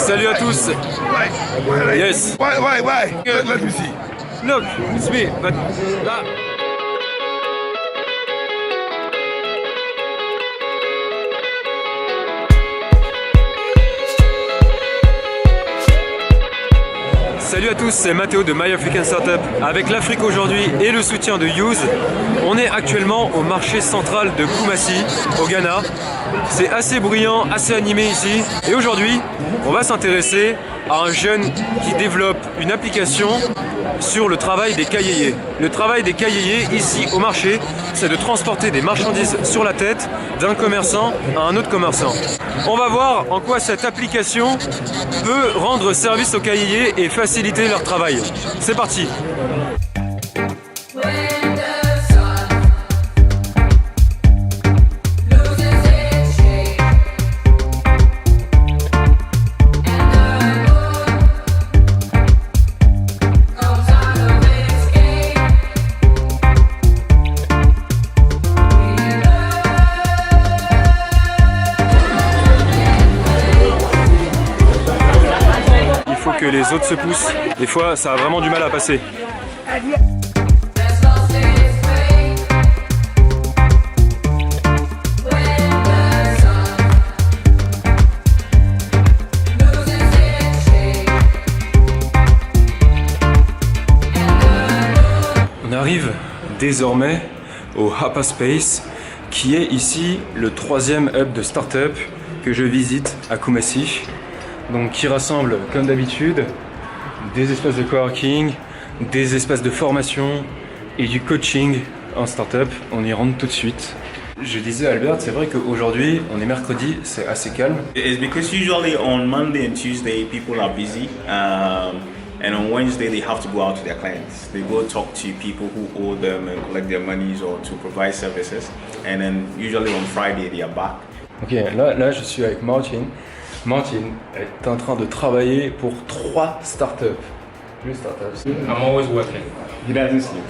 Salut à tous. Yes. Why? Let me see. Look, it's me. But Salut à tous, c'est Mathéo de My African Startup. Avec l'Afrique aujourd'hui et le soutien de Use, on est actuellement au marché central de Kumasi, au Ghana. C'est assez bruyant, assez animé ici. Et aujourd'hui, on va s'intéresser à un jeune qui développe une application sur le travail des cahiers. Le travail des cahiers ici au marché, c'est de transporter des marchandises sur la tête d'un commerçant à un autre commerçant. On va voir en quoi cette application peut rendre service aux cahiers et faciliter leur travail. C'est parti! Que les autres se poussent. Des fois, ça a vraiment du mal à passer. On arrive désormais au Hapaspace, qui est ici le 3e hub de start-up que je visite à Kumasi. Donc qui rassemble comme d'habitude des espaces de coworking, des espaces de formation et du coaching en startup. On y rentre tout de suite. Je disais à Albert, c'est vrai qu'aujourd'hui, on est mercredi, c'est assez calme. It's because usually on Monday and Tuesday people are busy, and on Wednesday they have to go out to their clients. They go talk to people who owe them and collect their monies or to provide services. And then usually on Friday they are back. Ok, là je suis avec Martin. Martin est en train de travailler pour 3 startups. Plus startups. I'm always working. He doesn't sleep.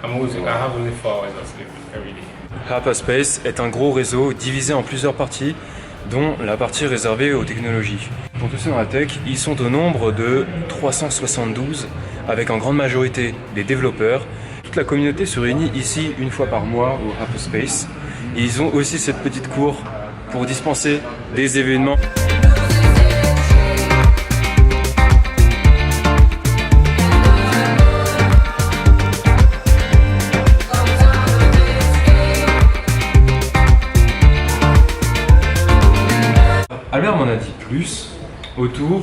I have only 4 hours of sleep every day. Hapaspace est un gros réseau divisé en plusieurs parties, dont la partie réservée aux technologies. Pour tous ceux dans la tech, ils sont au nombre de 372, avec en grande majorité des développeurs. Toute la communauté se réunit ici une fois par mois au Hapaspace. Et ils ont aussi cette petite cour pour dispenser des événements. Albert m'en a dit plus autour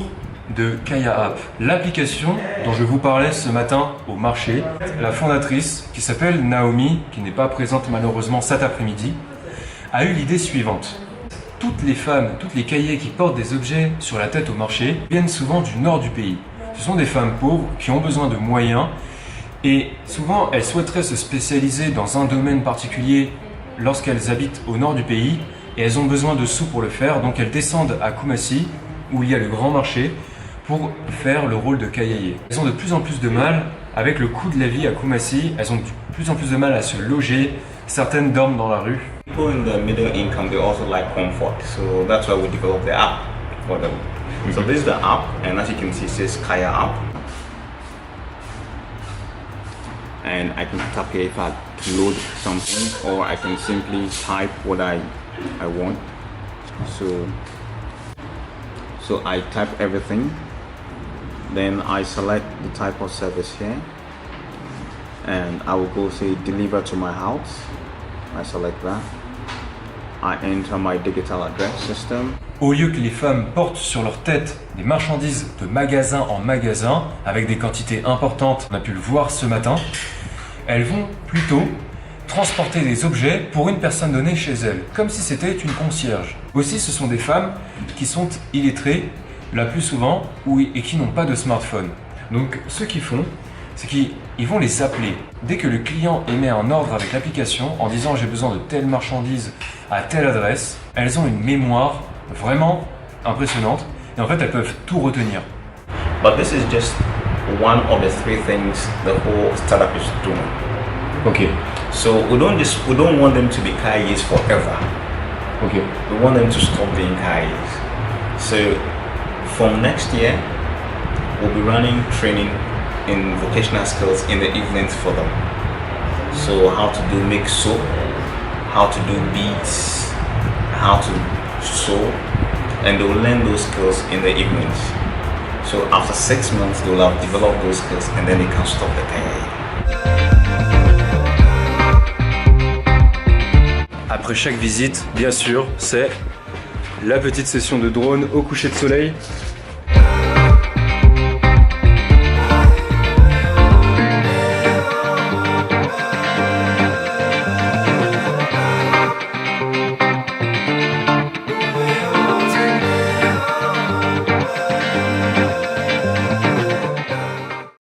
de Kaya App, l'application dont je vous parlais ce matin au marché. La fondatrice, qui s'appelle Naomi, qui n'est pas présente malheureusement cet après-midi, a eu l'idée suivante. Toutes les femmes, toutes les cahiers qui portent des objets sur la tête au marché viennent souvent du nord du pays. Ce sont des femmes pauvres qui ont besoin de moyens et souvent elles souhaiteraient se spécialiser dans un domaine particulier lorsqu'elles habitent au nord du pays et elles ont besoin de sous pour le faire, donc elles descendent à Kumasi où il y a le grand marché pour faire le rôle de cahier. Elles ont de plus en plus de mal avec le coût de la vie à Kumasi, elles ont de plus en plus de mal à se loger, certaines dorment dans la rue. People in the middle income, they also like comfort, so that's why we developed the app for them. So this is the app, and as you can see, it says Kaya app. And I can tap here if I load something, or I can simply type what I want. So I type everything, then I select the type of service here, and I will go say deliver to my house. I select that. I enter my digital address system. Au lieu que les femmes portent sur leur tête des marchandises de magasin en magasin avec des quantités importantes, on a pu le voir ce matin, elles vont plutôt transporter des objets pour une personne donnée chez elles, comme si c'était une concierge. Aussi, ce sont des femmes qui sont illettrées la plus souvent et qui n'ont pas de smartphone. Donc, ce qu'ils font, c'est qu'ils vont les appeler. Dès que le client émet un ordre avec l'application en disant j'ai besoin de telle marchandise à telle adresse, elles ont une mémoire vraiment impressionnante et en fait elles peuvent tout retenir. But this is just one of the 3 things the whole startup is doing. Ok. So we don't want them to be Kayis forever. Ok. We want them to stop being Kayis. So from next year, we'll be running training in vocational skills in the evenings for them. So how to do make soap, how to do beads, how to sew, and they'll learn those skills in the evenings. So after 6 months, they'll have developed those skills and then they can stop the KIA. Après chaque visite, bien sûr, c'est la petite session de drone au coucher de soleil